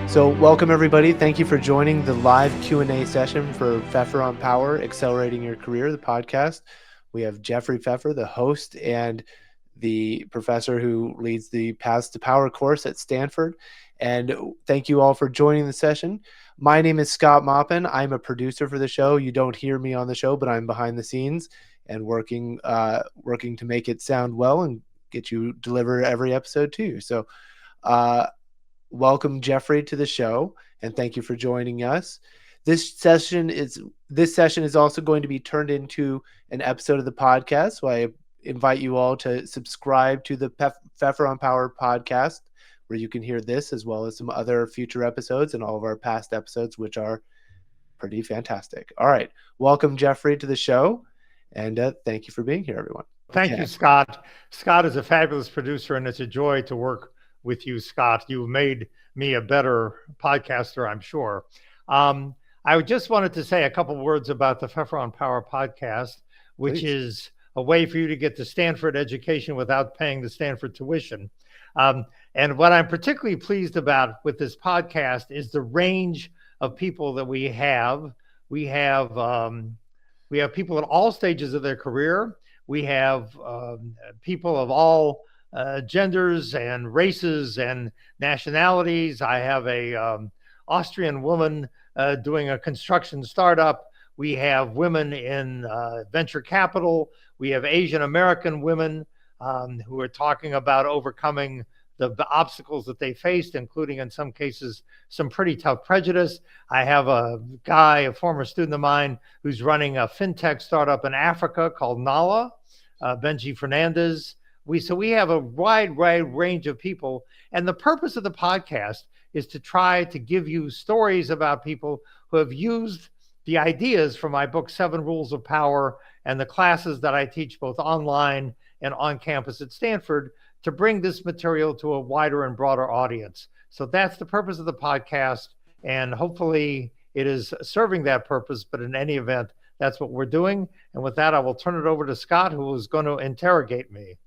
So welcome everybody. Thank you for joining the live Q&A session for Pfeffer on Power, Accelerating Your Career, the podcast. We have Jeffrey Pfeffer, the host and the professor who leads the Paths to Power course at Stanford. And thank you all for joining the session. My name is Scott Maupin. I'm a producer for the show. You don't hear me on the show, but I'm behind the scenes and working to make it sound well and get you deliver every episode to you. So welcome Jeffrey to the show, and thank you for joining us. This session is also going to be turned into an episode of the podcast. So I invite you all to subscribe to the Pfeffer on Power podcast, where you can hear this as well as some other future episodes and all of our past episodes, which are pretty fantastic. All right, welcome Jeffrey to the show, and thank you for being here, everyone. Thank you, Scott. Scott is a fabulous producer, and it's a joy to work with you, Scott. You've made me a better podcaster, I'm sure. I just wanted to say a couple words about the Pfeffer on Power podcast, which is a way for you to get the Stanford education without paying the Stanford tuition. And what I'm particularly pleased about with this podcast is the range of people that we have. We have people at all stages of their career. We have people of all genders and races and nationalities. I have a Austrian woman doing a construction startup. We have women in venture capital. We have Asian American women who are talking about overcoming the obstacles that they faced, including in some cases some pretty tough prejudice. I have a former student of mine, who's running a fintech startup in Africa called Nala, Benji Fernandez. We have a wide range of people. And the purpose of the podcast is to try to give you stories about people who have used the ideas from my book, 7 Rules of Power, and the classes that I teach both online and on campus at Stanford to bring this material to a wider and broader audience. So that's the purpose of the podcast. And hopefully it is serving that purpose. But in any event, that's what we're doing. And with that, I will turn it over to Scott, who is going to interrogate me.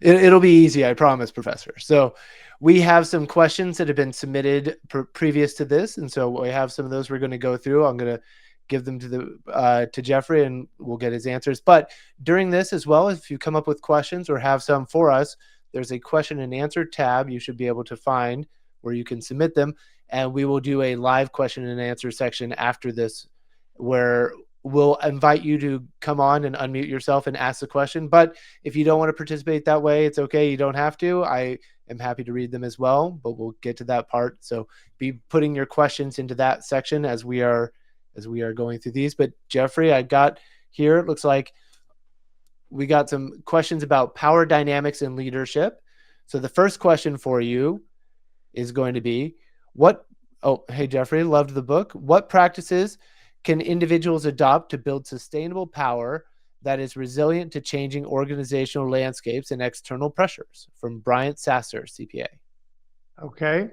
It'll be easy, I promise, Professor. So we have some questions that have been submitted previous to this, and so we have some of those we're going to go through. I'm going to give them to Jeffrey, and we'll get his answers. But during this as well, if you come up with questions or have some for us, there's a question and answer tab you should be able to find where you can submit them, and we will do a live question and answer section after this, where we'll invite you to come on and unmute yourself and ask the question. But if you don't want to participate that way, it's okay. You don't have to. I am happy to read them as well, but we'll get to that part. So be putting your questions into that section as we are going through these. But Jeffrey, I got here, it looks like we got some questions about power dynamics and leadership. So the first question for you is going to be, hey, Jeffrey, loved the book. What practices can individuals adopt to build sustainable power that is resilient to changing organizational landscapes and external pressures? From Bryant Sasser, CPA. Okay.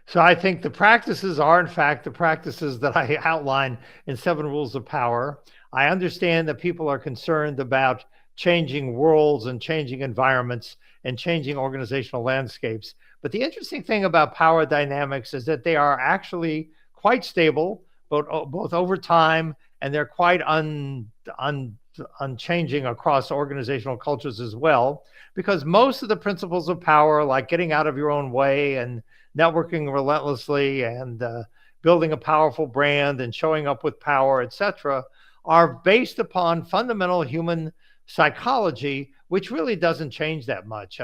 So I think the practices are, in fact, the practices that I outline in 7 Rules of Power. I understand that people are concerned about changing worlds and changing environments and changing organizational landscapes. But the interesting thing about power dynamics is that they are actually quite stable, both over time, and they're quite unchanging across organizational cultures as well, because most of the principles of power, like getting out of your own way and networking relentlessly and building a powerful brand and showing up with power, etc., are based upon fundamental human psychology, which really doesn't change that much.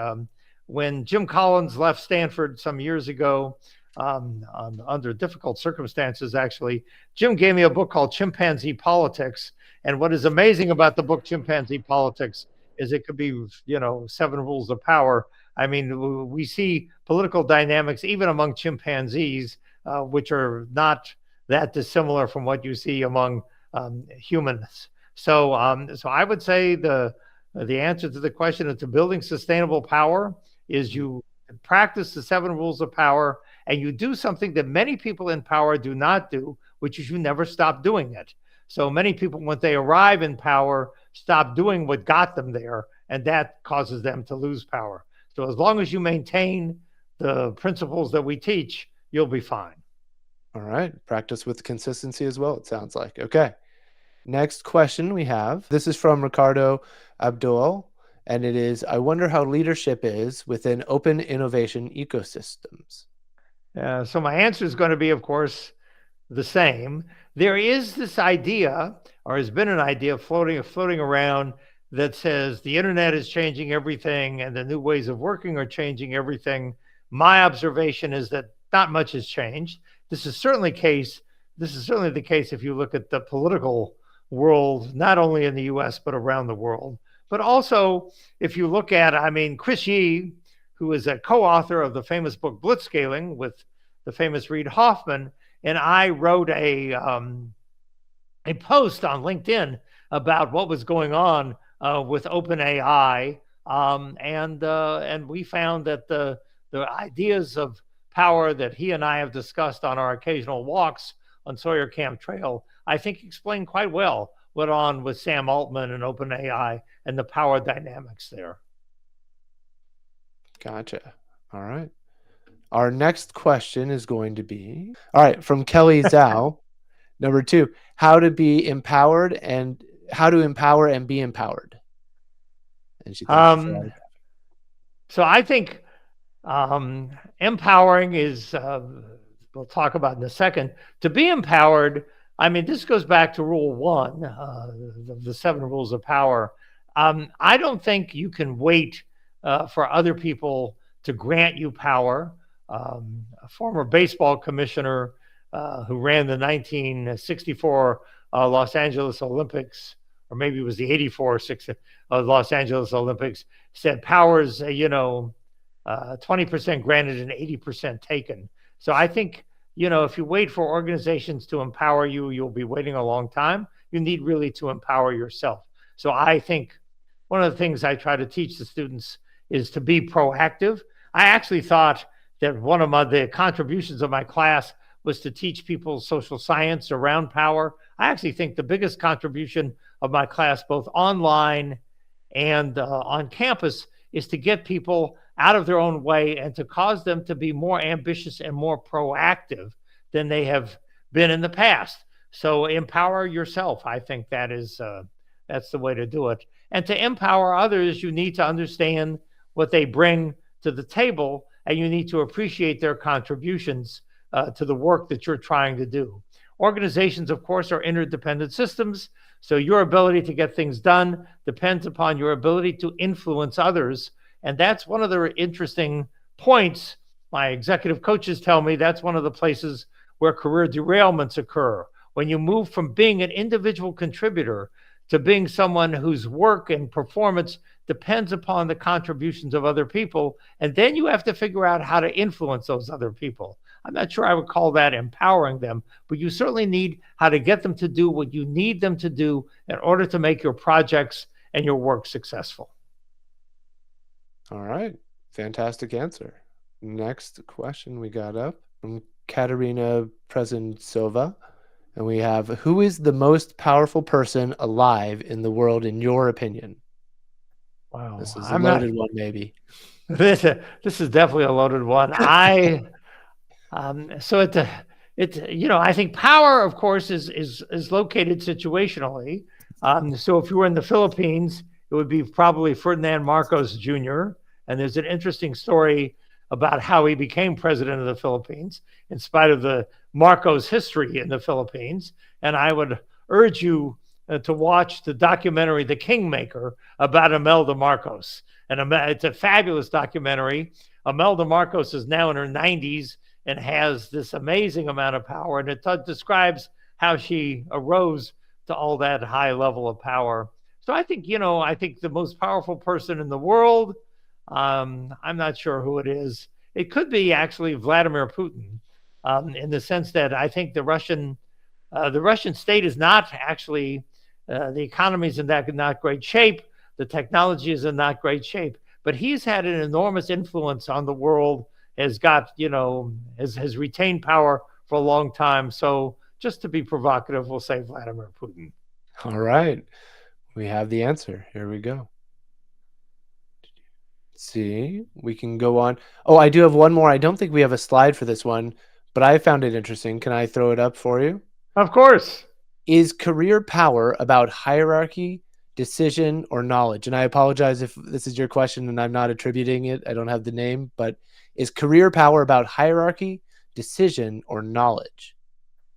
When Jim Collins left Stanford some years ago, under difficult circumstances, actually, Jim gave me a book called Chimpanzee Politics. And what is amazing about the book Chimpanzee Politics is it could be, 7 Rules of Power. I mean, we see political dynamics even among chimpanzees, which are not that dissimilar from what you see among humans. So I would say the answer to the question of building sustainable power is you practice the 7 Rules of Power, and you do something that many people in power do not do, which is you never stop doing it. So many people, when they arrive in power, stop doing what got them there, and that causes them to lose power. So as long as you maintain the principles that we teach, you'll be fine. All right. Practice with consistency as well, it sounds like. Okay. Next question we have. This is from Ricardo Abdul, and it is, I wonder how leadership is within open innovation ecosystems. So my answer is going to be, of course, the same. There is this idea, or has been an idea floating around, that says the internet is changing everything and the new ways of working are changing everything. My observation is that not much has changed. This is certainly case. This is certainly the case if you look at the political world, not only in the U.S. but around the world. But also, if you look at, I mean, Chris Yee, who is a co-author of the famous book Blitzscaling with the famous Reid Hoffman, and I wrote a post on LinkedIn about what was going on with OpenAI, and we found that the ideas of power that he and I have discussed on our occasional walks on Sawyer Camp Trail, I think explain quite well what on with Sam Altman and OpenAI and the power dynamics there. Gotcha. All right. Our next question is going to be, all right, from Kelly Zhao. Number 2, how to empower and be empowered. And she thanks you for that. So I think empowering is, we'll talk about in a second. To be empowered, I mean, this goes back to rule 1, the 7 rules of power. I don't think you can wait for other people to grant you power. A former baseball commissioner who ran the 1964 Los Angeles Olympics, or maybe it was the 84 Los Angeles Olympics, said power's, 20% granted and 80% taken. So I think, if you wait for organizations to empower you, you'll be waiting a long time. You need really to empower yourself. So I think one of the things I try to teach the students is to be proactive. I actually thought that one of the contributions of my class was to teach people social science around power. I actually think the biggest contribution of my class, both online and on campus, is to get people out of their own way and to cause them to be more ambitious and more proactive than they have been in the past. So empower yourself. I think that's the way to do it. And to empower others, you need to understand what they bring to the table, and you need to appreciate their contributions to the work that you're trying to do. Organizations, of course, are interdependent systems, so your ability to get things done depends upon your ability to influence others, and that's one of the interesting points. My executive coaches tell me that's one of the places where career derailments occur. When you move from being an individual contributor to being someone whose work and performance depends upon the contributions of other people, and then you have to figure out how to influence those other people. I'm not sure I would call that empowering them, but you certainly need how to get them to do what you need them to do in order to make your projects and your work successful. All right. Fantastic answer. Next question we got up from Katerina Prezentsova. And we have, who is the most powerful person alive in the world, in your opinion? Wow. This is a loaded one, maybe. This is definitely a loaded one. I think power, of course, is located situationally. So if you were in the Philippines, it would be probably Ferdinand Marcos Jr. And there's an interesting story about how he became president of the Philippines, in spite of the Marcos history in the Philippines. And I would urge you to watch the documentary The Kingmaker about Imelda Marcos. And it's a fabulous documentary. Imelda Marcos is now in her 90s and has this amazing amount of power. And it describes how she arose to all that high level of power. So I think the most powerful person in the world, I'm not sure who it is. It could be actually Vladimir Putin, in the sense that I think the Russian state is not actually, the economy is in not great shape. The technology is in not great shape, but he's had an enormous influence on the world, has retained power for a long time. So just to be provocative, we'll say Vladimir Putin. All right. We have the answer. Here we go. Let's see, we can go on. Oh, I do have one more. I don't think we have a slide for this one, but I found it interesting. Can I throw it up for you? Of course. Is career power about hierarchy, decision, or knowledge? And I apologize if this is your question and I'm not attributing it. I don't have the name, but is career power about hierarchy, decision, or knowledge?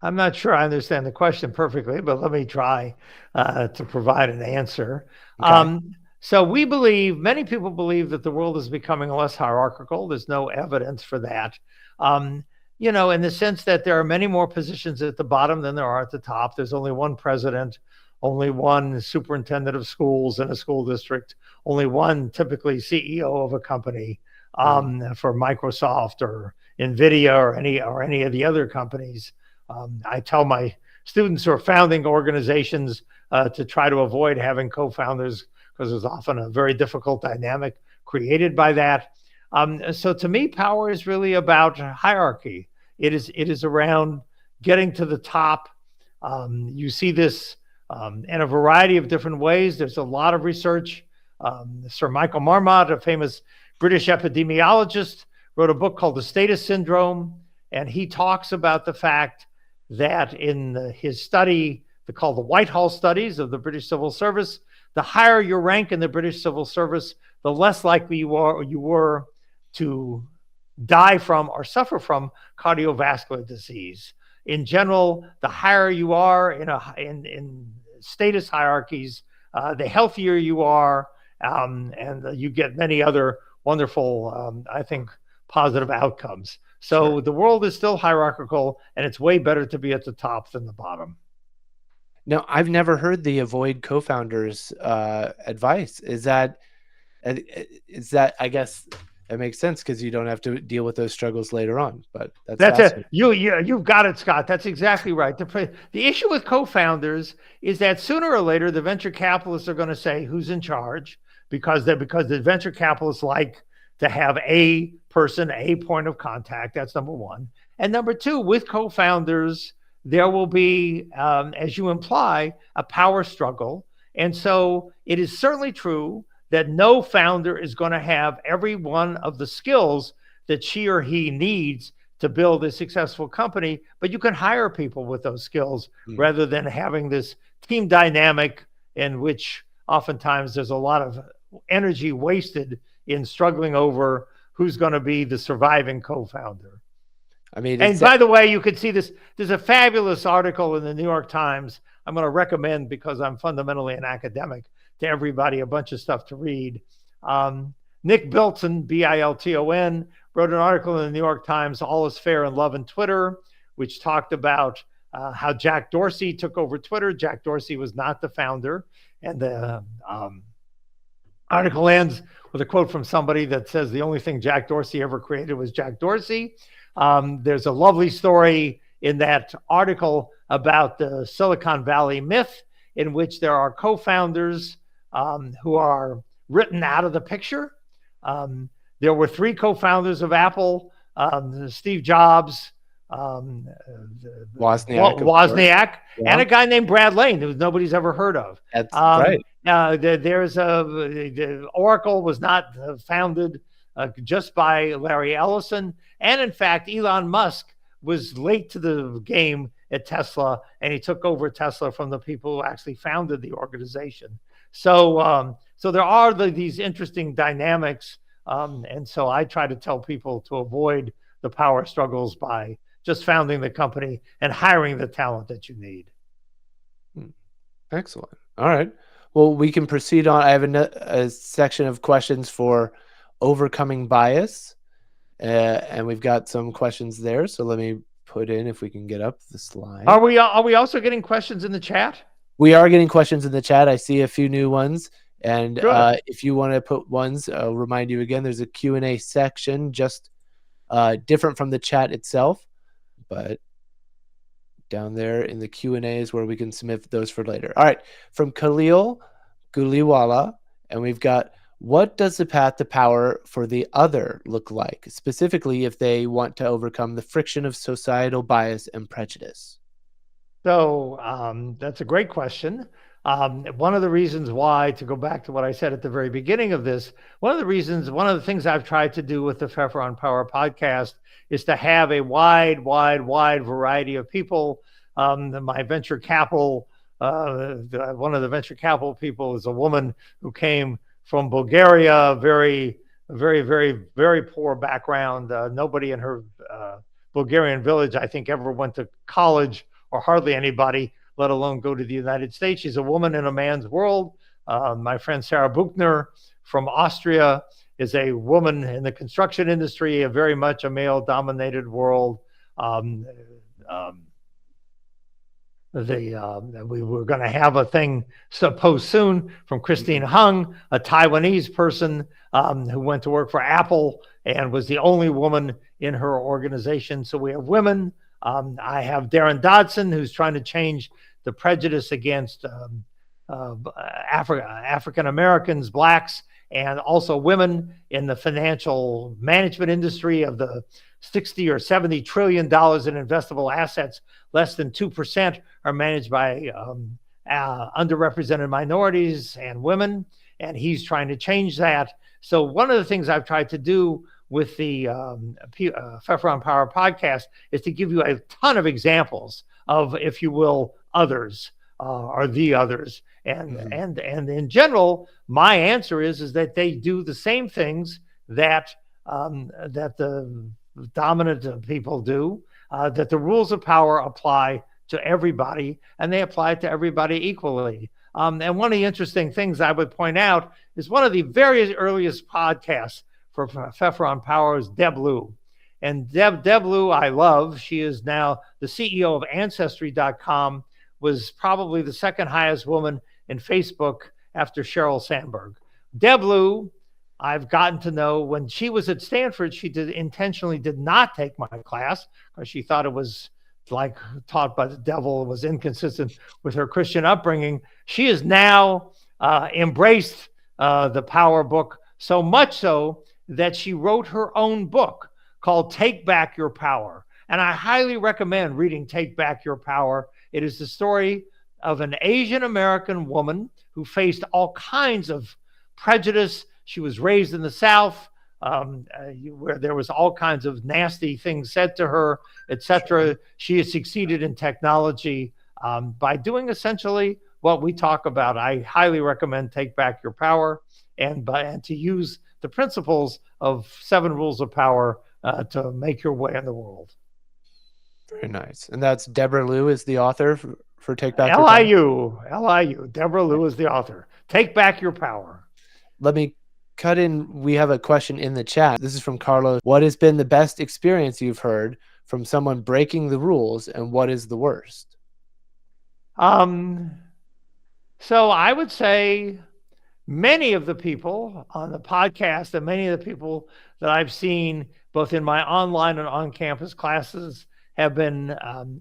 I'm not sure I understand the question perfectly, but let me try to provide an answer. Okay. So we believe, many people believe that the world is becoming less hierarchical. There's no evidence for that. Um, in the sense that there are many more positions at the bottom than there are at the top. There's only one president, only one superintendent of schools in a school district, only one typically CEO of a company Mhm. for Microsoft or Nvidia or any of the other companies. I tell my students who are founding organizations to try to avoid having co-founders because there's often a very difficult dynamic created by that. So to me, power is really about hierarchy. It is around getting to the top. You see this in a variety of different ways. There's a lot of research. Sir Michael Marmot, a famous British epidemiologist, wrote a book called The Status Syndrome, and he talks about the fact that in his study, called the Whitehall studies of the British Civil Service, the higher your rank in the British Civil Service, the less likely you were to die from or suffer from cardiovascular disease. In general, the higher you are in status hierarchies, the healthier you are, and you get many other wonderful, I think, positive outcomes. Sure. So the world is still hierarchical, and it's way better to be at the top than the bottom. No, I've never heard the avoid co-founders advice. Is that I guess it makes sense because you don't have to deal with those struggles later on. But that's That's it. fascinating. You've got it, Scott. That's exactly right. The issue with co-founders is that sooner or later the venture capitalists are going to say who's in charge because the venture capitalists like to have a person, a point of contact. That's number one. And number two, with co-founders, there will be, as you imply, a power struggle. And so it is certainly true that no founder is going to have every one of the skills that she or he needs to build a successful company, but you can hire people with those skills Mm. rather than having this team dynamic in which oftentimes there's a lot of energy wasted in struggling over who's going to be the surviving co-founder. I mean, And by the way, you could see this. There's a fabulous article in the New York Times. I'm going to recommend because I'm fundamentally an academic to everybody, a bunch of stuff to read. Nick Bilton, Bilton, wrote an article in the New York Times, All is Fair in Love and Twitter, which talked about how Jack Dorsey took over Twitter. Jack Dorsey was not the founder. And the article ends with a quote from somebody that says the only thing Jack Dorsey ever created was Jack Dorsey. There's a lovely story in that article about the Silicon Valley myth, in which there are co-founders who are written out of the picture. There were three co-founders of Apple, Steve Jobs, Wozniak, Yeah. and a guy named Brad Lane who nobody's ever heard of. That's right. The Oracle was not founded just by Larry Ellison. And in fact, Elon Musk was late to the game at Tesla, and he took over Tesla from the people who actually founded the organization. So there are these interesting dynamics. And so I try to tell people to avoid the power struggles by just founding the company and hiring the talent that you need. Excellent. All right. Well, we can proceed on. I have a section of questions for overcoming bias, and we've got some questions there. So let me put in, if we can get up the slide. Are we also getting questions in the chat? We are getting questions in the chat. I see a few new ones. And if you want to put ones, I'll remind you again, there's a Q&A section, just different from the chat itself. But down there in the Q&A is where we can submit those for later. All right. From Khalil Guliwala, and we've got, what does the path to power for the other look like, specifically if they want to overcome the friction of societal bias and prejudice? So that's a great question. One of the reasons why, to go back to what I said at the very beginning of this, one of the things I've tried to do with the Pfeffer on Power podcast is to have a wide variety of people. My venture capital, one of the venture capital people is a woman who came from Bulgaria, very poor background. Nobody in her Bulgarian village, I think, ever went to college, or hardly anybody, let alone go to the United States. She's a woman in a man's world. My friend Sarah Buchner from Austria is a woman in the construction industry, a very much a male-dominated world. We were going to have a thing supposed soon from Christine Hung, a Taiwanese person who went to work for Apple and was the only woman in her organization. So we have women. I have Darren Dodson, who's trying to change the prejudice against African Americans, blacks, and also women in the financial management industry. Of the 60 or 70 trillion dollars in investable assets, less than 2% are managed by underrepresented minorities and women, and he's trying to change that. So one of the things I've tried to do with the Pfeffer on Power podcast is to give you a ton of examples of, if you will, others or the others. And in general, my answer is that they do the same things that the dominant people do, that the rules of power apply to everybody, and they apply to everybody equally. And one of the interesting things I would point out is one of the very earliest podcasts for Pfeffer on Power is Deb Liu. And Deb Liu, I love. She is now the CEO of Ancestry.com, was probably the second highest woman in Facebook after Sheryl Sandberg. Deb Liu, I've gotten to know when she was at Stanford. She intentionally did not take my class because she thought it was like taught by the devil. It was inconsistent with her Christian upbringing. She has now embraced the power book, so much so that she wrote her own book called Take Back Your Power. And I highly recommend reading Take Back Your Power. It is the story of an Asian American woman who faced all kinds of prejudice. She was raised in the South, where there was all kinds of nasty things said to her, etc. She has succeeded in technology by doing essentially what we talk about. I highly recommend Take Back Your Power, and to use the principles of 7 rules of power to make your way in the world. Very nice. And that's Deborah Liu is the author for Take Back Your Power? LIU. Deborah Liu is the author. Take Back Your Power. Let me cut in. We have a question in the chat. This is from Carlos. What has been the best experience you've heard from someone breaking the rules, and what is the worst? So I would say many of the people on the podcast and many of the people that I've seen both in my online and on-campus classes have been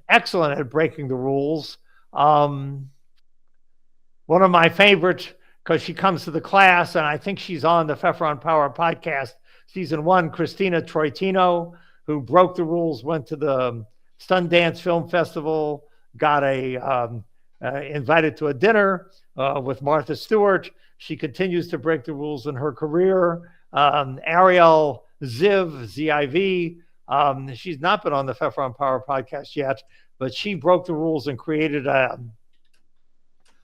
excellent at breaking the rules. One of my favorites, because she comes to the class, and I think she's on the Pfeffer on Power podcast, season 1, Christina Troitino, who broke the rules, went to the Sundance Film Festival, got invited to a dinner with Martha Stewart. She continues to break the rules in her career. Ariel Ziv, Z-I-V, she's not been on the Pfeffer on Power podcast yet, but she broke the rules and created an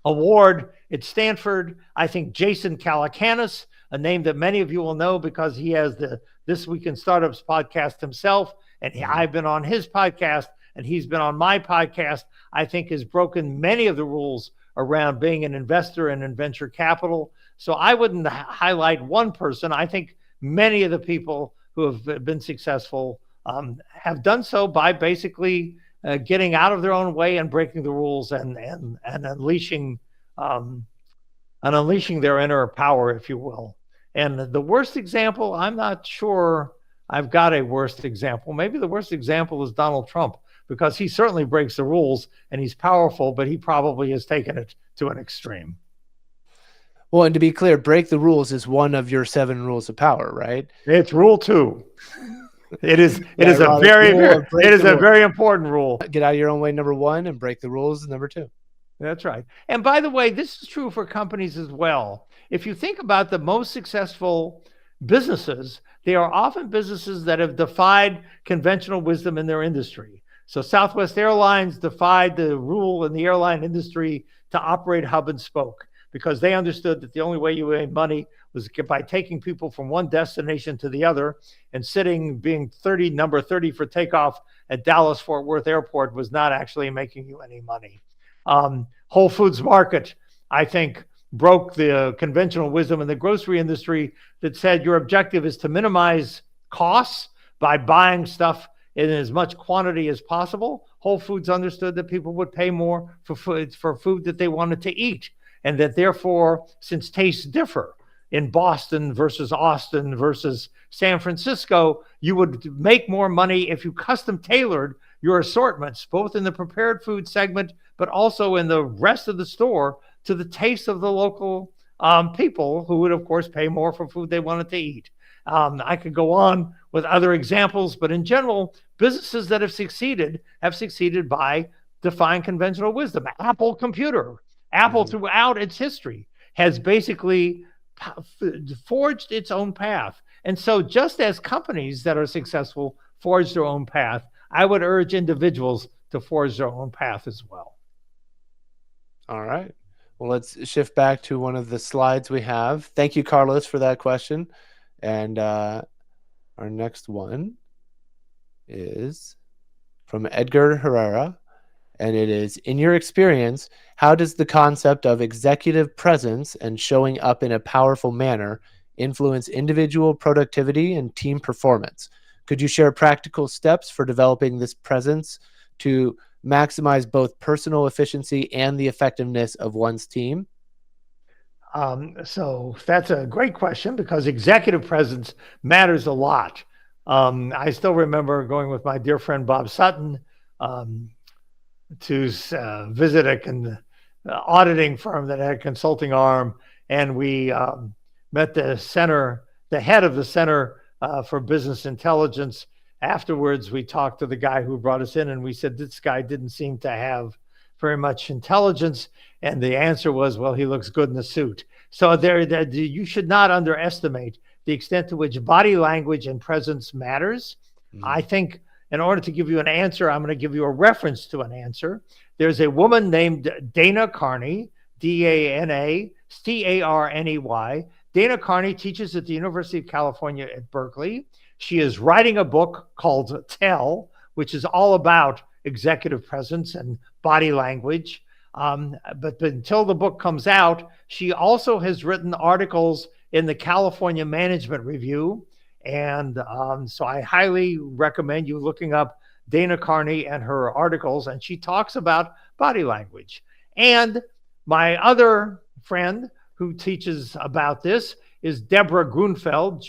award at Stanford. I think Jason Calacanis, a name that many of you will know because he has the This Week in Startups podcast himself, and I've been on his podcast, and he's been on my podcast, I think has broken many of the rules around being an investor and in venture capital. So I wouldn't highlight one person. I think many of the people who have been successful have done so by basically getting out of their own way and breaking the rules and unleashing their inner power, if you will. And the worst example, I'm not sure I've got a worst example. Maybe the worst example is Donald Trump, because he certainly breaks the rules and he's powerful, but he probably has taken it to an extreme. Well, and to be clear, break the rules is one of your 7 rules of power, right? It's rule 2. It is a very important rule. Get out of your own way, number 1, and break the rules, number 2. That's right. And by the way, this is true for companies as well. If you think about the most successful businesses, they are often businesses that have defied conventional wisdom in their industry. So Southwest Airlines defied the rule in the airline industry to operate hub and spoke because they understood that the only way you made money was by taking people from one destination to the other, and sitting being number 30 for takeoff at Dallas Fort Worth Airport was not actually making you any money. Whole Foods Market, I think, broke the conventional wisdom in the grocery industry that said your objective is to minimize costs by buying stuff in as much quantity as possible. Whole Foods understood that people would pay more for food that they wanted to eat, and that therefore, since tastes differ in Boston versus Austin versus San Francisco, you would make more money if you custom tailored your assortments, both in the prepared food segment, but also in the rest of the store, to the taste of the local people, who would, of course, pay more for food they wanted to eat. I could go on with other examples, but in general, businesses that have succeeded by defying conventional wisdom. Apple throughout its history has basically forged its own path. And so just as companies that are successful forge their own path, I would urge individuals to forge their own path as well. All right. Well, let's shift back to one of the slides we have. Thank you, Carlos, for that question. And our next one is from Edgar Herrera. And it is, in your experience, how does the concept of executive presence and showing up in a powerful manner influence individual productivity and team performance? Could you share practical steps for developing this presence to maximize both personal efficiency and the effectiveness of one's team? So that's a great question, because executive presence matters a lot. I still remember going with my dear friend Bob Sutton to visit an auditing firm that had a consulting arm, and we met the head of the Center for Business Intelligence. Afterwards, we talked to the guy who brought us in, and we said, this guy didn't seem to have very much intelligence. And the answer was, well, he looks good in a suit. So you should not underestimate the extent to which body language and presence matters. I think in order to give you an answer, I'm going to give you a reference to an answer. There's a woman named Dana Carney, Dana Carney. Dana Carney teaches at the University of California at Berkeley. She is writing a book called Tell, which is all about executive presence and body language. But until the book comes out, she also has written articles in the California Management Review. And so I highly recommend you looking up Dana Carney and her articles. And she talks about body language. And my other friend who teaches about this is Deborah Grunfeld,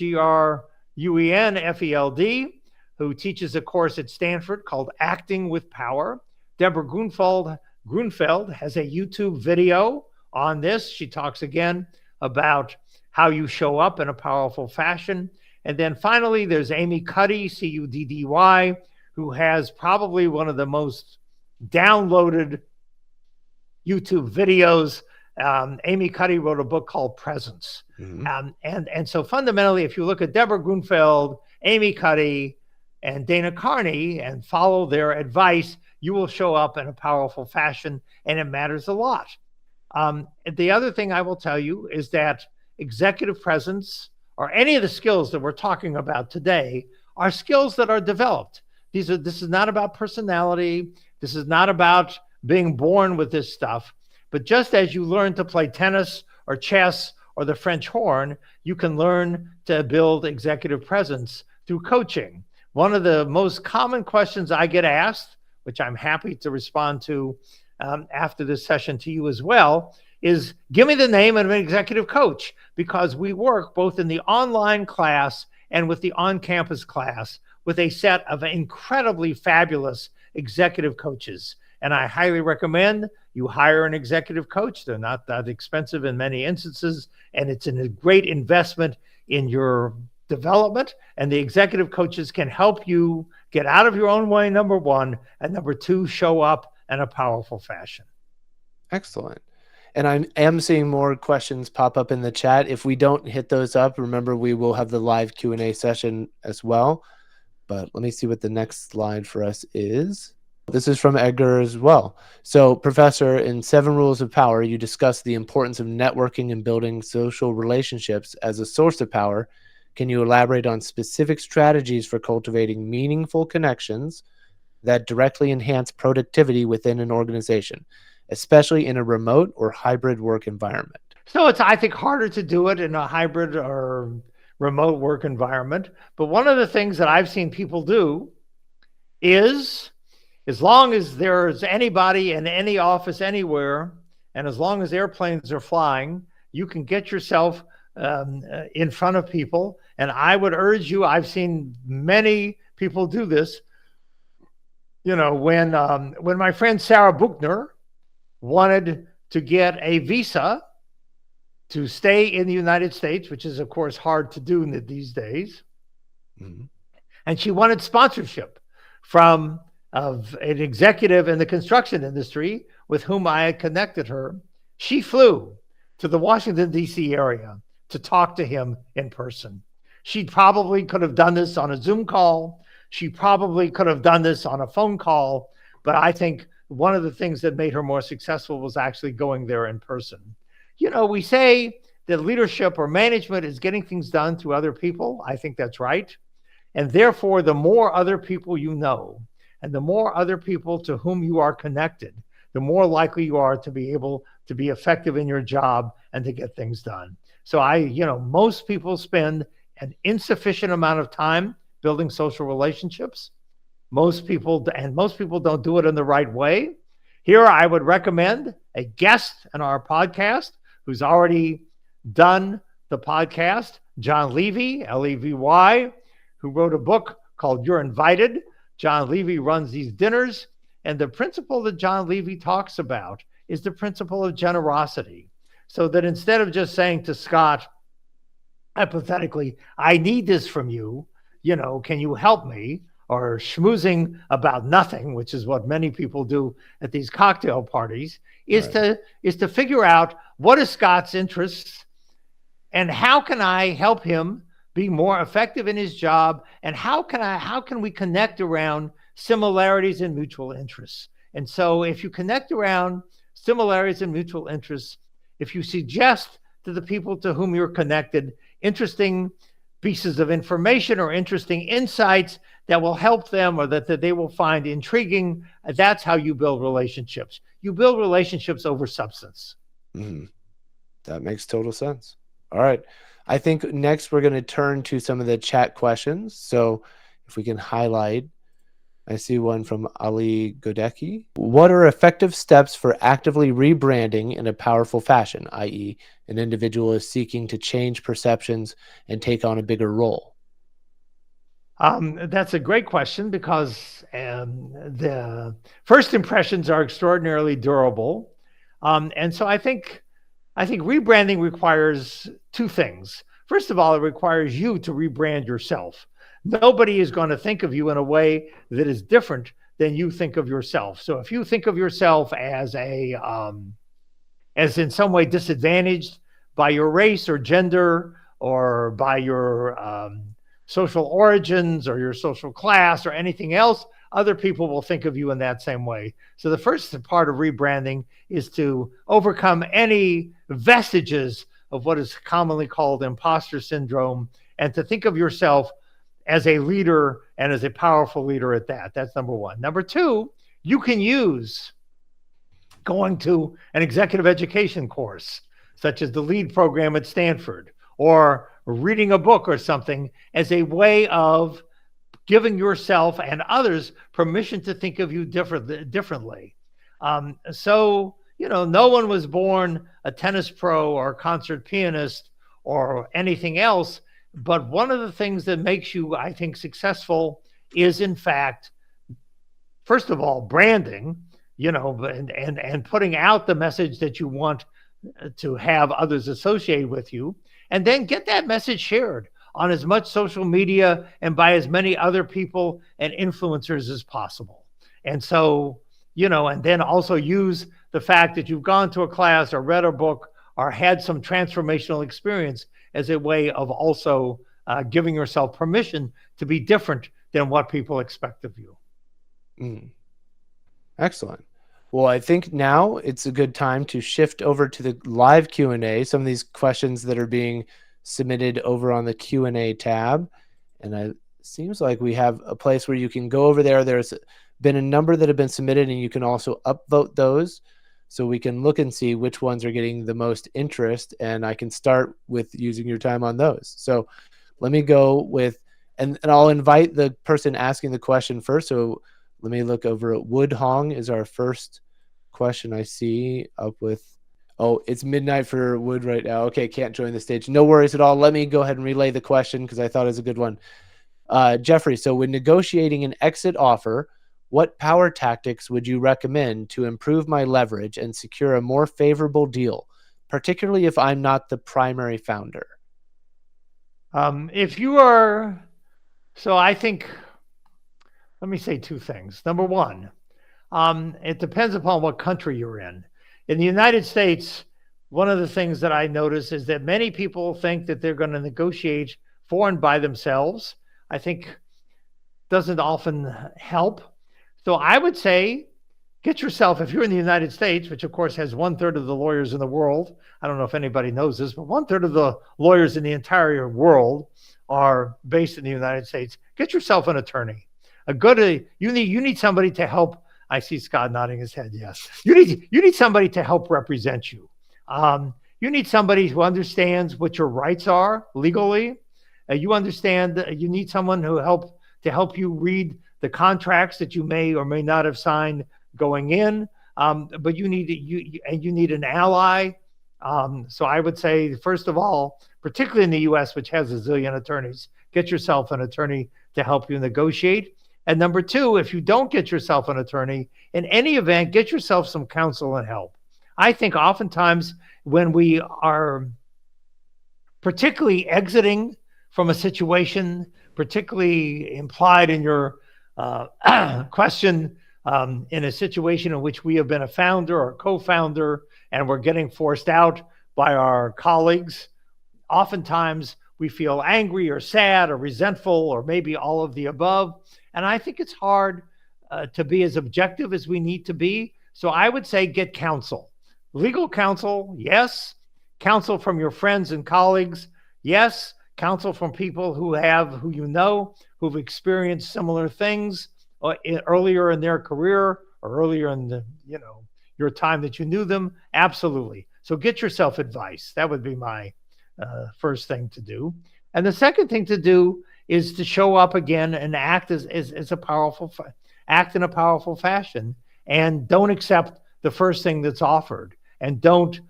Gruenfeld, who teaches a course at Stanford called Acting with Power. Deborah Grunfeld has a YouTube video on this. She talks again about how you show up in a powerful fashion. And then finally, there's Amy Cuddy, Cuddy, who has probably one of the most downloaded YouTube videos. Amy Cuddy wrote a book called Presence. And so fundamentally, if you look at Deborah Grunfeld, Amy Cuddy, and Dana Carney and follow their advice, you will show up in a powerful fashion, and it matters a lot. The other thing I will tell you is that executive presence, or any of the skills that we're talking about today, are skills that are developed. This is not about personality. This is not about being born with this stuff. But just as you learn to play tennis or chess or the French horn, you can learn to build executive presence through coaching. One of the most common questions I get asked, which I'm happy to respond to after this session to you as well, is give me the name of an executive coach, because we work both in the online class and with the on-campus class with a set of incredibly fabulous executive coaches. And I highly recommend you hire an executive coach. They're not that expensive in many instances, and it's a great investment in your development. And the executive coaches can help you get out of your own way, number one, and number two, show up in a powerful fashion. Excellent. And I am seeing more questions pop up in the chat. If we don't hit those up, remember we will have the live Q&A session as well. But let me see what the next slide for us is. This is from Edgar as well. So, Professor, in 7 Rules of Power, you discuss the importance of networking and building social relationships as a source of power. Can you elaborate on specific strategies for cultivating meaningful connections that directly enhance productivity within an organization, especially in a remote or hybrid work environment? So it's, I think, harder to do it in a hybrid or remote work environment. But one of the things that I've seen people do is, as long as there's anybody in any office anywhere, and as long as airplanes are flying, you can get yourself in front of people. And I would urge you, I've seen many people do this. When my friend Sarah Buchner wanted to get a visa to stay in the United States, which is, of course, hard to do these days. Mm-hmm. And she wanted sponsorship from an executive in the construction industry with whom I had connected her. She flew to the Washington, D.C. area to talk to him in person. She probably could have done this on a Zoom call. She probably could have done this on a phone call. But I think one of the things that made her more successful was actually going there in person. We say that leadership or management is getting things done through other people. I think that's right. And therefore, the more other people you know, and the more other people to whom you are connected, the more likely you are to be able to be effective in your job and to get things done. So most people spend an insufficient amount of time building social relationships. Most people don't do it in the right way. Here, I would recommend a guest in our podcast who's already done the podcast, John Levy, Levy, who wrote a book called You're Invited. John Levy runs these dinners, and the principle that John Levy talks about is the principle of generosity. So that instead of just saying to Scott, hypothetically, I need this from you, can you help me? Or schmoozing about nothing, which is what many people do at these cocktail parties, is to figure out what is Scott's interests and how can I help him be more effective in his job, and how can we connect around similarities and mutual interests. And so if you connect around similarities and mutual interests, if you suggest to the people to whom you're connected interesting pieces of information or interesting insights that will help them or that they will find intriguing, that's how you build relationships. You build relationships over substance. Mm-hmm. That makes total sense. All right. I think next we're going to turn to some of the chat questions. So if we can highlight, I see one from Ali Godecki. What are effective steps for actively rebranding in a powerful fashion, i.e., an individual is seeking to change perceptions and take on a bigger role? That's a great question, because the first impressions are extraordinarily durable. And so I think rebranding requires 2 things. First of all, it requires you to rebrand yourself. Nobody is going to think of you in a way that is different than you think of yourself. So if you think of yourself as as in some way disadvantaged by your race or gender or by your social origins or your social class or anything else, other people will think of you in that same way. So the first part of rebranding is to overcome any vestiges of what is commonly called imposter syndrome, and to think of yourself as a leader and as a powerful leader at that. That's number 1. Number 2, you can use going to an executive education course, such as the LEAD program at Stanford, or reading a book or something, as a way of giving yourself and others permission to think of you differently. So, no one was born a tennis pro or a concert pianist or anything else. But one of the things that makes you, I think, successful is, in fact, first of all, branding, and putting out the message that you want to have others associate with you, and then get that message shared on as much social media and by as many other people and influencers as possible. And so and then also use the fact that you've gone to a class or read a book or had some transformational experience as a way of also giving yourself permission to be different than what people expect of you. Mm, excellent. Well, I think now it's a good time to shift over to the live Q&A, some of these questions that are being submitted over on the Q&A tab. And it seems like we have a place where you can go over there. There's been a number that have been submitted, and you can also upvote those so we can look and see which ones are getting the most interest. And I can start with using your time on those. So let me go with, and I'll invite the person asking the question first. So let me look over at Wood Hong is our first question I see up with. Oh, it's midnight for Wood right now. Okay, can't join the stage. No worries at all. Let me go ahead and relay the question because I thought it was a good one. Jeffrey, so when negotiating an exit offer, what power tactics would you recommend to improve my leverage and secure a more favorable deal, particularly if I'm not the primary founder? If you are, so I think, let me say two things. Number one, it depends upon what country you're in. In the United States, one of the things that I notice is that many people think that they're going to negotiate for and by themselves. I think doesn't often help. So I would say get yourself, if you're in the United States, which of course has 1/3 of the lawyers in the world, I don't know if anybody knows this, but 1/3 of the lawyers in the entire world are based in the United States. Get yourself an attorney. You need somebody to help. I see Scott nodding his head. Yes, you need somebody to help represent you. You need somebody who understands what your rights are legally. You understand. You need someone to help you read the contracts that you may or may not have signed going in. But you need an ally. So I would say, first of all, particularly in the U.S., which has a zillion attorneys, get yourself an attorney to help you negotiate. And number two, if you don't get yourself an attorney, in any event, get yourself some counsel and help. I think oftentimes when we are particularly exiting from a situation, particularly implied in your question, in a situation in which we have been a founder or co-founder and we're getting forced out by our colleagues, oftentimes we feel angry or sad or resentful or maybe all of the above. And I think it's hard to be as objective as we need to be. So I would say get counsel. Legal counsel, yes. Counsel from your friends and colleagues, yes. Counsel from people who've experienced similar things earlier in their career or earlier in your time that you knew them. Absolutely. So get yourself advice. That would be my first thing to do. And the second thing to do is to show up again and act in a powerful fashion, and don't accept the first thing that's offered. And don't,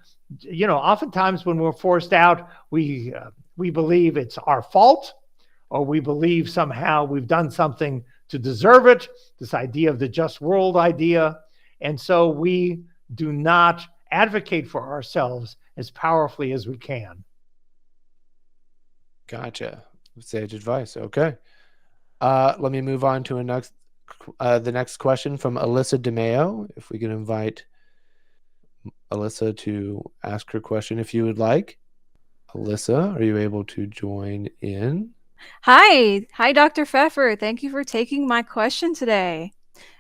oftentimes when we're forced out, we believe it's our fault, or we believe somehow we've done something to deserve it, this idea of the just world idea. And so we do not advocate for ourselves as powerfully as we can. Gotcha. Sage advice. Okay. Let me move on to the next question from Alyssa DeMeo. If we can invite Alyssa to ask her question if you would like. Alyssa, are you able to join in? Hi, Dr. Pfeffer. Thank you for taking my question today.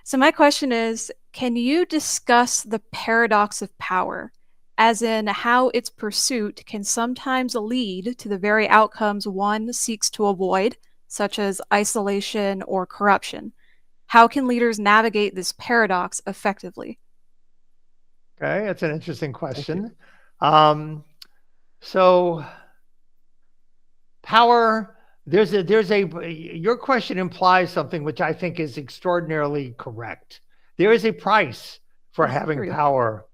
So my question is, can you discuss the paradox of power, as in how its pursuit can sometimes lead to the very outcomes one seeks to avoid, such as isolation or corruption? How can leaders navigate this paradox effectively? Okay, that's an interesting question. So power, your question implies something which I think is extraordinarily correct. There is a price for having power.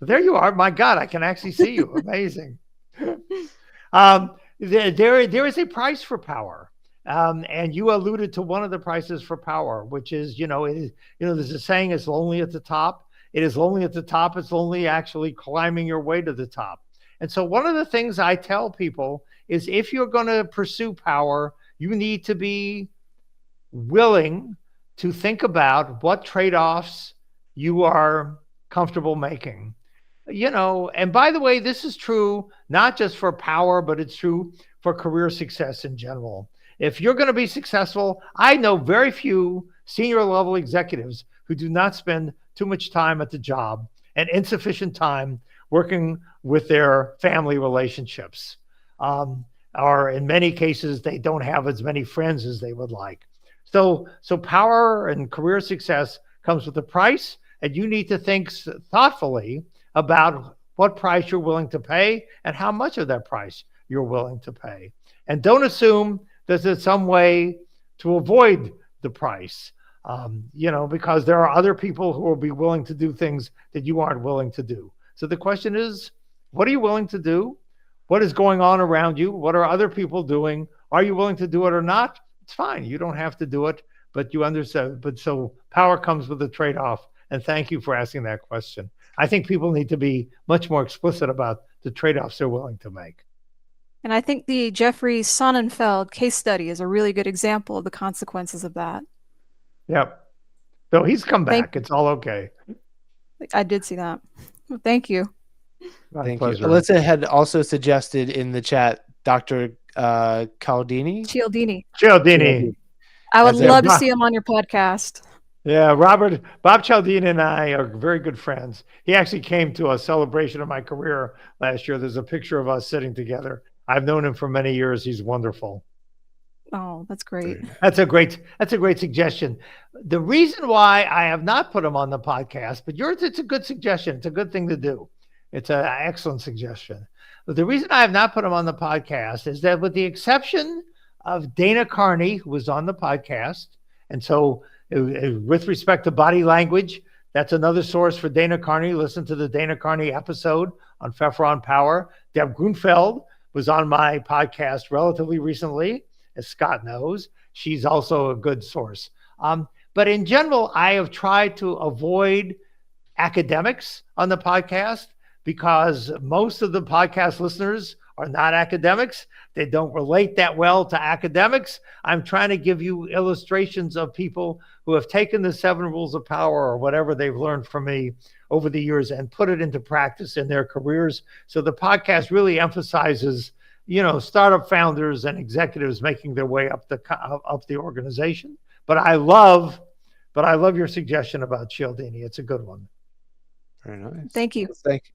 There you are. My God, I can actually see you. Amazing. There is a price for power. And you alluded to one of the prices for power, which is, there's a saying, it's lonely at the top. It is lonely at the top. It's lonely actually climbing your way to the top. And so one of the things I tell people is, if you're going to pursue power, you need to be willing to think about what trade-offs you are comfortable making. And by the way, this is true not just for power, but it's true for career success in general. If you're going to be successful, I know very few senior level executives who do not spend too much time at the job and insufficient time working with their family relationships. Or in many cases, they don't have as many friends as they would like. So power and career success comes with a price, and you need to think thoughtfully about what price you're willing to pay and how much of that price you're willing to pay. And don't assume that there's some way to avoid the price, because there are other people who will be willing to do things that you aren't willing to do. So the question is, what are you willing to do? What is going on around you? What are other people doing? Are you willing to do it or not? It's fine. You don't have to do it, but you understand. But so power comes with a trade-off. And thank you for asking that question. I think people need to be much more explicit about the trade-offs they're willing to make. And I think the Jeffrey Sonnenfeld case study is a really good example of the consequences of that. Yep. So he's come back. It's all okay. I did see that. Well, thank you. Thank you. Alyssa had also suggested in the chat Dr. Cialdini. I would love to see him on your podcast. Yeah, Bob Cialdini and I are very good friends. He actually came to a celebration of my career last year. There's a picture of us sitting together. I've known him for many years. He's wonderful. Oh, that's great. That's a great suggestion. The reason why I have not put him on the podcast, but it's a good suggestion. It's a good thing to do. It's an excellent suggestion. But the reason I have not put him on the podcast is that with the exception of Dana Carney, who was on the podcast, and so with respect to body language, that's another source for Dana Carney. Listen to the Dana Carney episode on Pfeffer on Power. Deb Grunfeld was on my podcast relatively recently, as Scott knows. She's also a good source. But in general, I have tried to avoid academics on the podcast because most of the podcast listeners are not academics. They don't relate that well to academics. I'm trying to give you illustrations of people who have taken the 7 rules of power or whatever they've learned from me over the years and put it into practice in their careers. So the podcast really emphasizes, startup founders and executives making their way up the organization. But I love your suggestion about Cialdini. It's a good one. Very nice. Thank you. Thank you.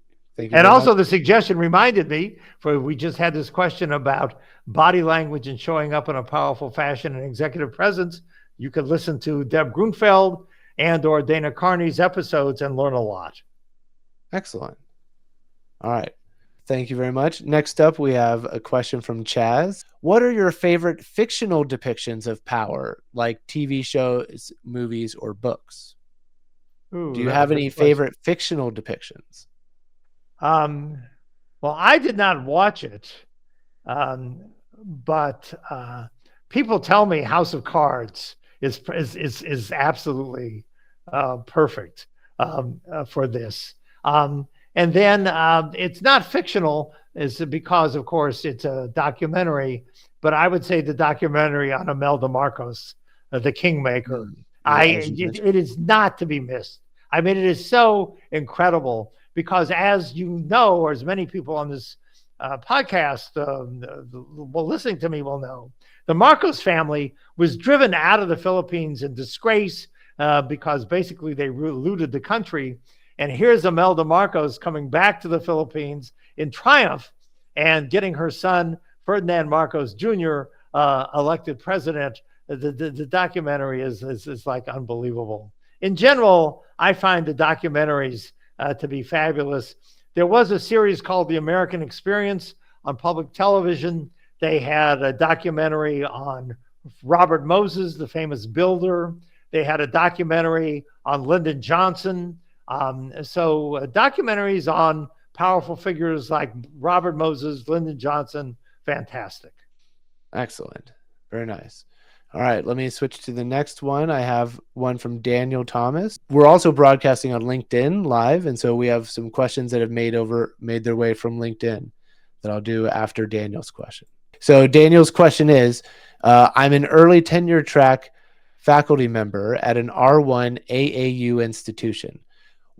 And also the suggestion reminded me, we just had this question about body language and showing up in a powerful fashion and executive presence. You could listen to Deb Grunfeld and or Dana Carney's episodes and learn a lot. Excellent. All right. Thank you very much. Next up, we have a question from Chaz. What are your favorite fictional depictions of power, like TV shows, movies, or books? Ooh, do you have any favorite fictional depictions? Well, I did not watch it, but people tell me House of Cards is absolutely perfect for this. And then it's not fictional, is because, of course, it's a documentary. But I would say the documentary on Imelda Marcos, the Kingmaker, it is not to be missed. I mean, it is so incredible. Because as you know, or as many people on this podcast listening to me will know, the Marcos family was driven out of the Philippines in disgrace because basically they looted the country. And here's Imelda Marcos coming back to the Philippines in triumph and getting her son, Ferdinand Marcos Jr., elected president. The documentary is like unbelievable. In general, I find the documentaries to be fabulous. There was a series called The American Experience on public television. They had a documentary on Robert Moses, the famous builder. They had a documentary on Lyndon Johnson. So documentaries on powerful figures like Robert Moses, Lyndon Johnson, fantastic. Excellent. Very nice. All right, let me switch to the next one. I have one from Daniel Thomas. We're also broadcasting on LinkedIn live, and so we have some questions that have made their way from LinkedIn that I'll do after Daniel's question. So Daniel's question is, I'm an early tenure track faculty member at an R1 AAU institution.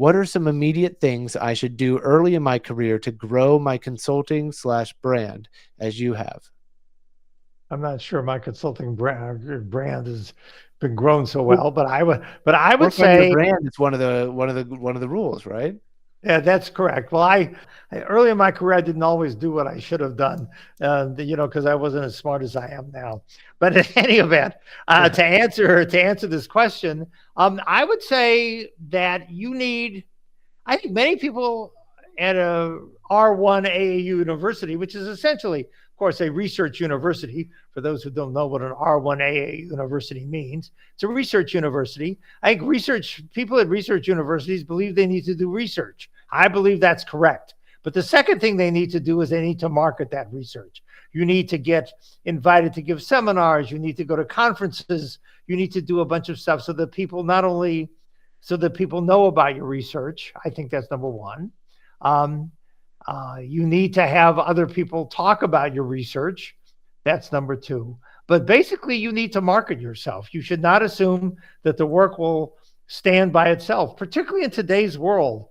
What are some immediate things I should do early in my career to grow my consulting/brand as you have? I'm not sure my consulting brand has been grown so Well, well, but I would work on your say, brand is one of the rules, right? yeah, that's correct. Well, early in my career, I didn't always do what I should have done, because I wasn't as smart as I am now. But in any event, to answer this question, I would say that you need. I think many people at a R1 AAU university, which is essentially, of course, a research university. For those who don't know what an R1 AAU university means, it's a research university. I think people at research universities believe they need to do research. I believe that's correct. But the second thing they need to do is they need to market that research. You need to get invited to give seminars. You need to go to conferences. You need to do a bunch of stuff so that people know about your research. I think that's number one. You need to have other people talk about your research. That's number two. But basically, you need to market yourself. You should not assume that the work will stand by itself, particularly in today's world.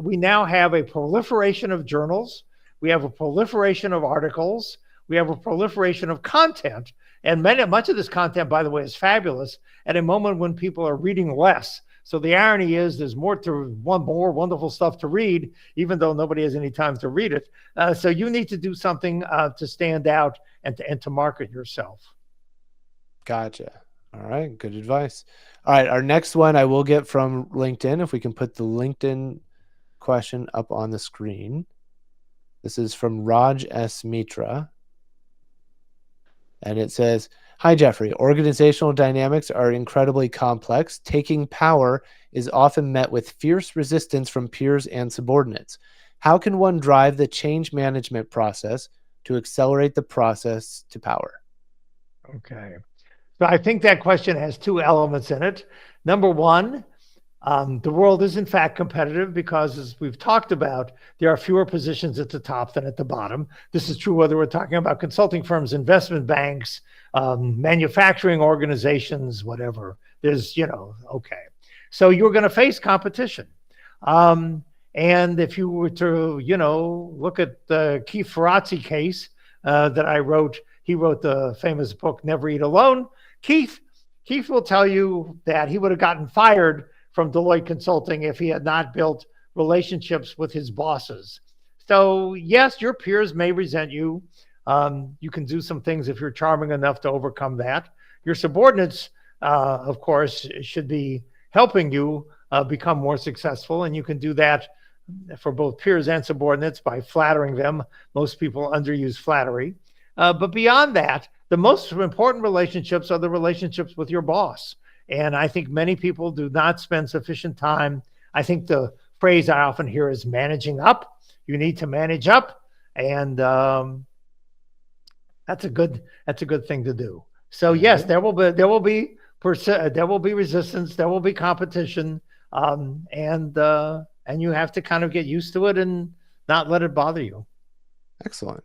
We now have a proliferation of journals. We have a proliferation of articles. We have a proliferation of content. And much of this content, by the way, is fabulous at a moment when people are reading less. So the irony is there's more wonderful stuff to read, even though nobody has any time to read it. So you need to do something to stand out and to market yourself. Gotcha. All right. Good advice. All right. Our next one I will get from LinkedIn. If we can put the LinkedIn question up on the screen. This is from Raj S. Mitra. And it says, "Hi, Jeffrey. Organizational dynamics are incredibly complex. Taking power is often met with fierce resistance from peers and subordinates. How can one drive the change management process to accelerate the process to power?" Okay. So I think that question has two elements in it. Number one, the world is in fact competitive because, as we've talked about, there are fewer positions at the top than at the bottom. This is true whether we're talking about consulting firms, investment banks, manufacturing organizations, whatever. Okay. So you're going to face competition. And if you were to, look at the Keith Ferrazzi case that I wrote, he wrote the famous book, Never Eat Alone. Keith will tell you that he would have gotten fired from Deloitte Consulting if he had not built relationships with his bosses. So yes, your peers may resent you. You can do some things if you're charming enough to overcome that. Your subordinates, of course, should be helping you become more successful. And you can do that for both peers and subordinates by flattering them. Most people underuse flattery. But beyond that, the most important relationships are the relationships with your boss. And I think many people do not spend sufficient time. I think the phrase I often hear is managing up. You need to manage up. And that's a good thing to do. So yes, there will be resistance, there will be competition, and you have to kind of get used to it and not let it bother you. Excellent.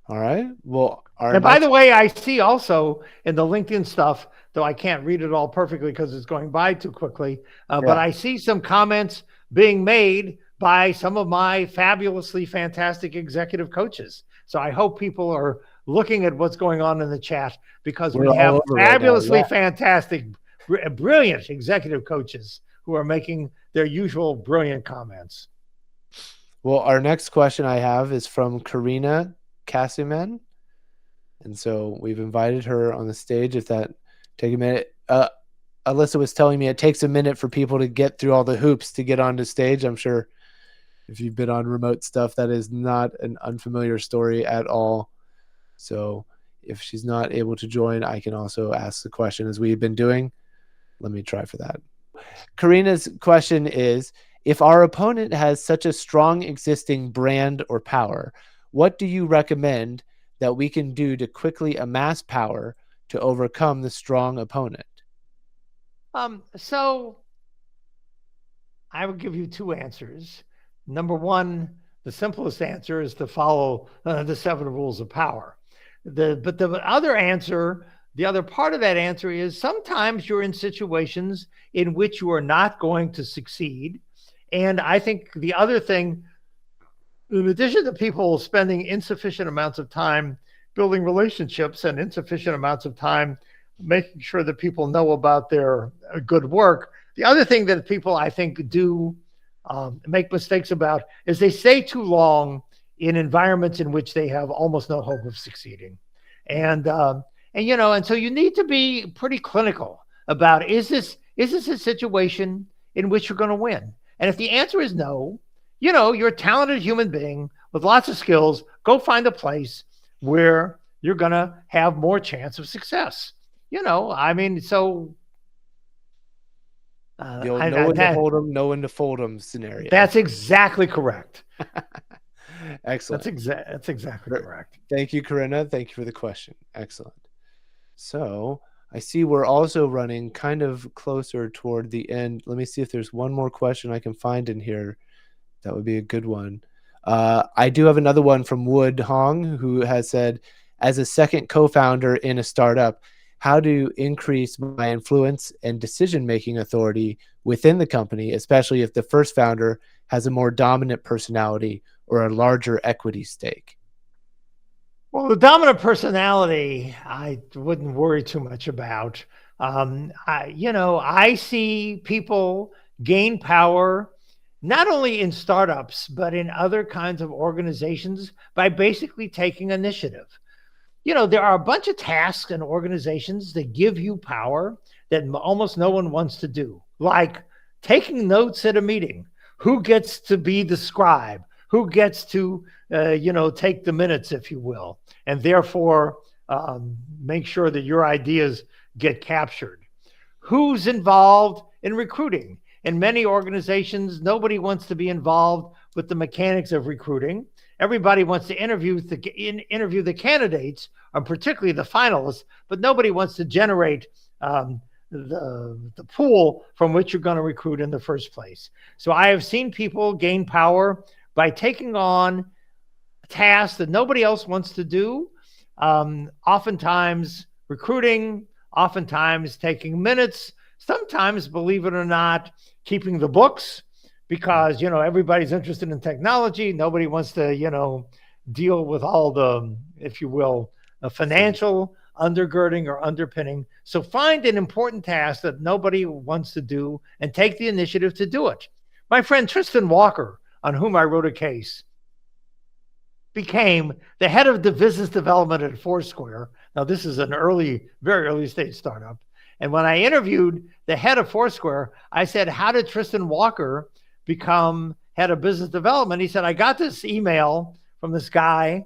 All right. Well, by the way, I see also in the LinkedIn stuff, though I can't read it all perfectly because it's going by too quickly, but I see some comments being made by some of my fabulously fantastic executive coaches. So I hope people are looking at what's going on in the chat, because we have fabulously fantastic, brilliant executive coaches who are making their usual brilliant comments. Well, our next question I have is from Karina Cassiman. And so we've invited her on the stage. If that take a minute, Alyssa was telling me it takes a minute for people to get through all the hoops to get onto stage. I'm sure if you've been on remote stuff, that is not an unfamiliar story at all. So if she's not able to join, I can also ask the question as we've been doing. Let me try for that. Karina's question is, if our opponent has such a strong existing brand or power, what do you recommend that we can do to quickly amass power to overcome the strong opponent? So I will give you two answers. Number one, the simplest answer is to follow the 7 rules of power. But the other part of that answer is sometimes you're in situations in which you are not going to succeed. And I think the other thing, in addition to people spending insufficient amounts of time building relationships and insufficient amounts of time making sure that people know about their good work, the other thing that people, I think, do make mistakes about is they stay too long in environments in which they have almost no hope of succeeding. And so you need to be pretty clinical about, is this a situation in which you're going to win? And if the answer is no, you're a talented human being with lots of skills. Go find a place where you're going to have more chance of success. I mean, so know when to hold them, know when to fold them scenario. That's exactly correct. Excellent. That's exactly correct. Thank you, Corinna. Thank you for the question. Excellent. So I see we're also running kind of closer toward the end. Let me see if there's one more question I can find in here. That would be a good one. I do have another one from Wood Hong, who has said, as a second co-founder in a startup, how to increase my influence and decision-making authority within the company, especially if the first founder has a more dominant personality or a larger equity stake? Well, the dominant personality, I wouldn't worry too much about. I see people gain power not only in startups, but in other kinds of organizations by basically taking initiative. There are a bunch of tasks and organizations that give you power that almost no one wants to do, like taking notes at a meeting. Who gets to be the scribe? Who gets to, take the minutes, if you will, and therefore make sure that your ideas get captured? Who's involved in recruiting? In many organizations, nobody wants to be involved with the mechanics of recruiting. Everybody wants to interview the candidates, or particularly the finalists, but nobody wants to generate the pool from which you're going to recruit in the first place. So I have seen people gain power by taking on tasks that nobody else wants to do, oftentimes recruiting, oftentimes taking minutes, sometimes, believe it or not, keeping the books, because everybody's interested in technology. Nobody wants to deal with all the, if you will, financial undergirding or underpinning. So find an important task that nobody wants to do and take the initiative to do it. My friend Tristan Walker, on whom I wrote a case, became the head of the business development at Foursquare. Now, this is an very early stage startup. And when I interviewed the head of Foursquare, I said, how did Tristan Walker become head of business development? He said, I got this email from this guy,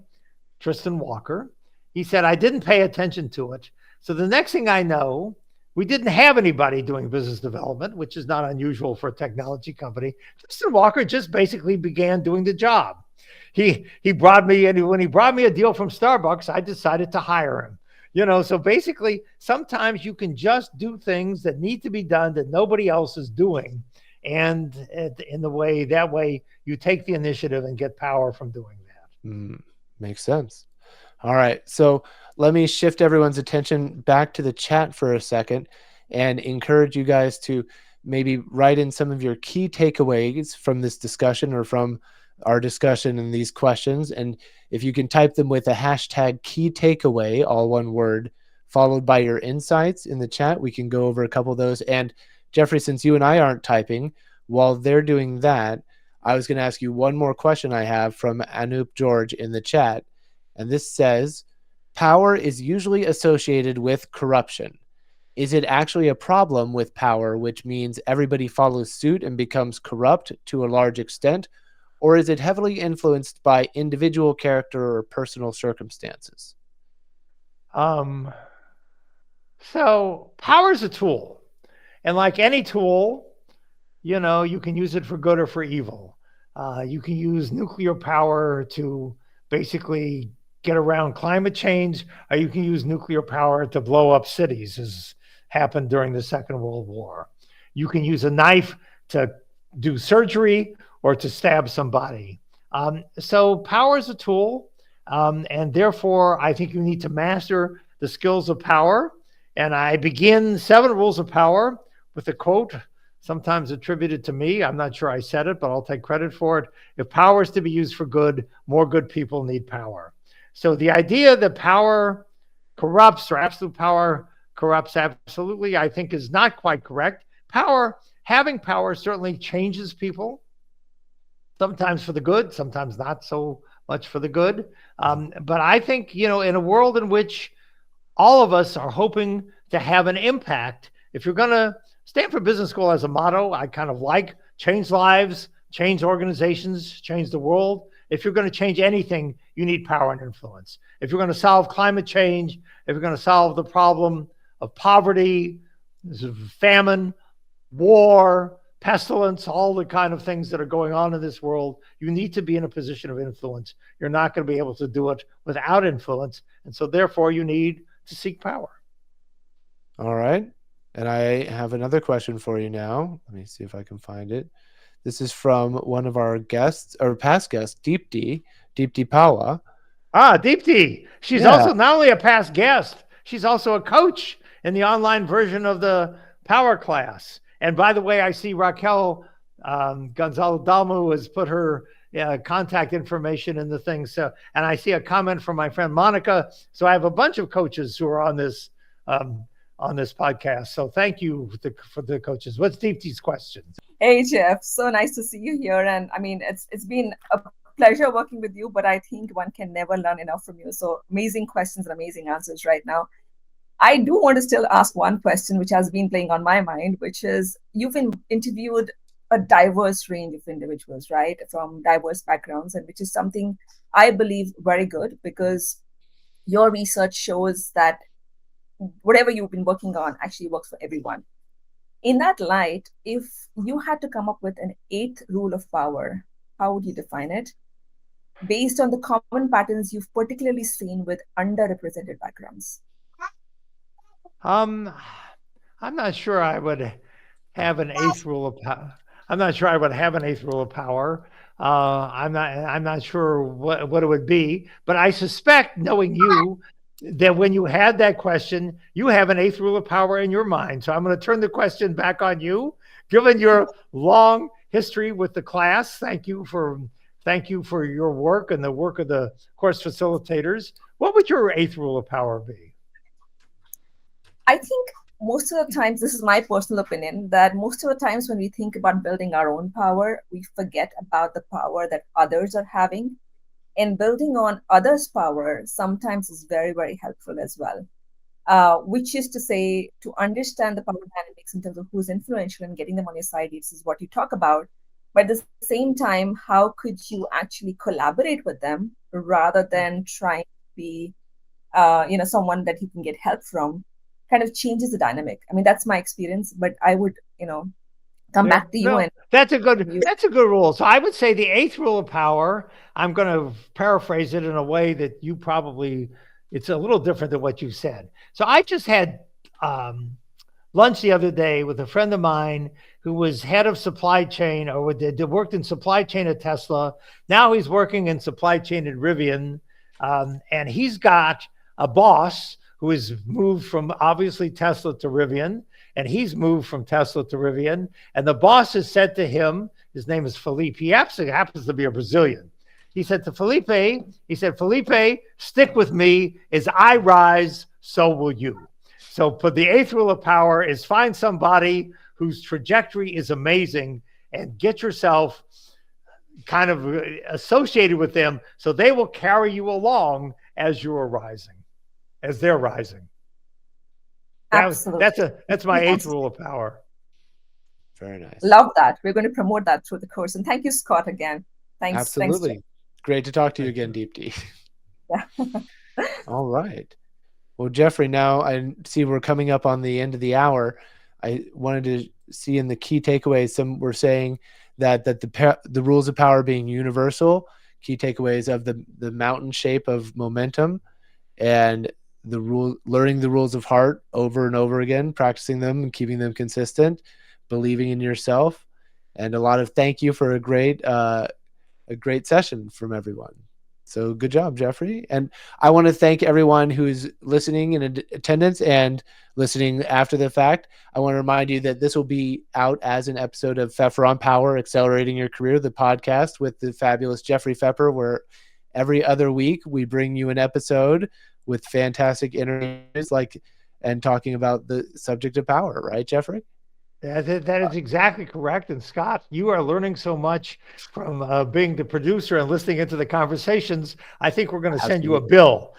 Tristan Walker. He said, I didn't pay attention to it. So the next thing I know, we didn't have anybody doing business development, which is not unusual for a technology company. Tristan Walker just basically began doing the job. He brought me, and when he brought me a deal from Starbucks, I decided to hire him. So basically, sometimes you can just do things that need to be done that nobody else is doing. And that way you take the initiative and get power from doing that. Makes sense. All right. So let me shift everyone's attention back to the chat for a second and encourage you guys to maybe write in some of your key takeaways from this discussion or from our discussion in these questions. And if you can type them with a hashtag key takeaway, all one word, followed by your insights in the chat, we can go over a couple of those. And Jeffrey, since you and I aren't typing, while they're doing that, I was going to ask you one more question I have from Anup George in the chat. And this says, power is usually associated with corruption. Is it actually a problem with power, which means everybody follows suit and becomes corrupt to a large extent? Or is it heavily influenced by individual character or personal circumstances? So power is a tool. And like any tool, you can use it for good or for evil. You can use nuclear power to basically get around climate change, or you can use nuclear power to blow up cities, as happened during the Second World War. You can use a knife to do surgery or to stab somebody. So power is a tool, and therefore I think you need to master the skills of power. And I begin 7 Rules of Power with a quote sometimes attributed to me. I'm not sure I said it, but I'll take credit for it. If power is to be used for good, more good people need power. So the idea that power corrupts or absolute power corrupts absolutely, I think is not quite correct. Having power certainly changes people, sometimes for the good, sometimes not so much for the good. But I think, in a world in which all of us are hoping to have an impact, if you're going to, Stanford Business School has a motto I kind of like: change lives, change organizations, change the world. If you're going to change anything, you need power and influence. If you're going to solve climate change, if you're going to solve the problem of poverty, famine, war, pestilence, all the kind of things that are going on in this world, you need to be in a position of influence. You're not going to be able to do it without influence. And so therefore you need to seek power. All right. And I have another question for you now. Let me see if I can find it. This is from one of our guests, or past guests, Deepti Pawa. Deepti. She's also not only a past guest, she's also a coach in the online version of the Power class. And by the way, I see Raquel Gonzalo Dalmu has put her contact information in the thing. So, and I see a comment from my friend Monica. So I have a bunch of coaches who are on this podcast. So thank you for the coaches. What's Deepti's question? Hey, Jeff. So nice to see you here. And I mean, it's been a pleasure working with you, but I think one can never learn enough from you. So amazing questions and amazing answers right now. I do want to still ask one question, which has been playing on my mind, which is, you've interviewed a diverse range of individuals, right, from diverse backgrounds, and which is something I believe very good, because your research shows that whatever you've been working on actually works for everyone. In that light, if you had to come up with an 8th rule of power, how would you define it, based on the common patterns you've particularly seen with underrepresented backgrounds? I'm not sure I would have an 8th rule of power. I'm not sure I would have an 8th rule of power. I'm not sure what it would be, but I suspect, knowing you, that when you had that question, you have an 8th rule of power in your mind. So I'm going to turn the question back on you. Given your long history with the class, thank you for your work and the work of the course facilitators. What would your 8th rule of power be? I think most of the times, this is my personal opinion, that most of the times when we think about building our own power, we forget about the power that others are having. And building on others' power sometimes is very, very helpful as well. Which is to say, to understand the power dynamics in terms of who's influential and getting them on your side, this is what you talk about. But at the same time, how could you actually collaborate with them rather than trying to be, someone that you can get help from? Kind of changes the dynamic. I mean, that's my experience, but I would, come back to you. No, and that's a good rule. So I would say the 8th rule of power, I'm going to paraphrase it in a way that you probably, it's a little different than what you said. So I just had lunch the other day with a friend of mine who was head of supply chain, or worked in supply chain at Tesla. Now he's working in supply chain at Rivian. And he's got a boss who has moved from obviously Tesla to Rivian, and he's moved from Tesla to Rivian. And the boss has said to him, his name is Felipe. He absolutely happens to be a Brazilian. He said to Felipe, Felipe, stick with me. As I rise, so will you. So for the 8th rule of power is find somebody whose trajectory is amazing and get yourself kind of associated with them so they will carry you along as you're rising, as they're rising. Absolutely. That's my 8th rule of power. Very nice. Love that. We're going to promote that through the course. And thank you, Scott, again. Thanks. Absolutely. Thanks, great to talk to you again, Deepti. yeah. All right. Well, Jeffrey, now I see we're coming up on the end of the hour. I wanted to see in the key takeaways, some were saying that the rules of power being universal, key takeaways of the mountain shape of momentum, and learning the rules of heart over and over again, practicing them and keeping them consistent, believing in yourself, and a lot of thank you for a great session from everyone. So good job, Jeffrey. And I want to thank everyone who's listening in attendance and listening after the fact. I want to remind you that this will be out as an episode of Pfeffer on Power, Accelerating Your Career, the podcast with the fabulous Jeffrey Pfeffer, where every other week we bring you an episode with fantastic interviews and talking about the subject of power. Right, Jeffrey? That is exactly correct. And Scott, you are learning so much from being the producer and listening into the conversations. I think we're going to send you a bill.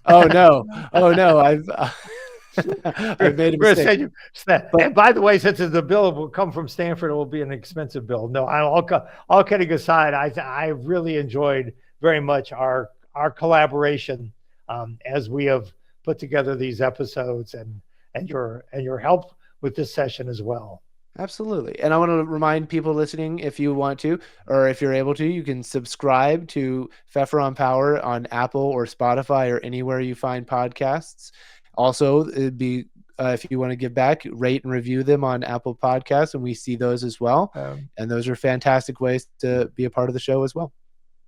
Oh no! I've made a mistake. And by the way, since the bill will come from Stanford, it will be an expensive bill. No, all kidding aside, I really enjoyed very much our collaboration as we have put together these episodes and your help with this session as well. Absolutely. And I want to remind people listening, if you want to, or if you're able to, you can subscribe to Pfeffer on Power on Apple or Spotify or anywhere you find podcasts. Also, it'd be if you want to give back, rate and review them on Apple Podcasts, and we see those as well. And those are fantastic ways to be a part of the show as well.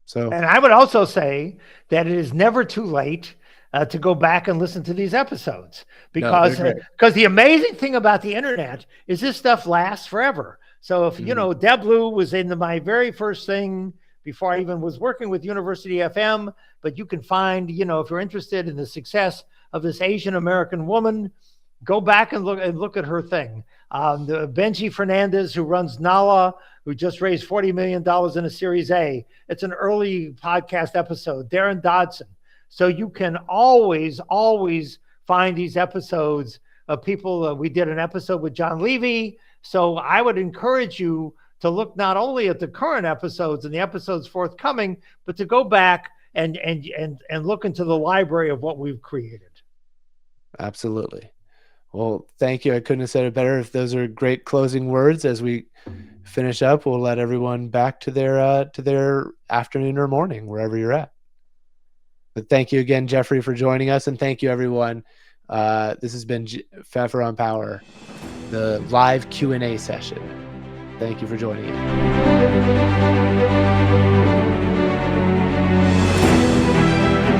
So, and I would also say that it is never too late to go back and listen to these episodes, because the amazing thing about the internet is this stuff lasts forever. So if Deb Lou was in my very first thing before I even was working with University FM, but you can find, if you're interested in the success of this Asian American woman, go back and look at her thing. The Benji Fernandez, who runs Nala, who just raised $40 million in a Series A. It's an early podcast episode. Darren Dodson. So you can always find these episodes of people. We did an episode with John Levy. So I would encourage you to look not only at the current episodes and the episodes forthcoming, but to go back and look into the library of what we've created. Absolutely. Well, thank you. I couldn't have said it better. If those are great closing words as we finish up, we'll let everyone back to their afternoon or morning, wherever you're at. But thank you again, Jeffrey, for joining us. And thank you, everyone. This has been Pfeffer on Power, the live Q&A session. Thank you for joining us.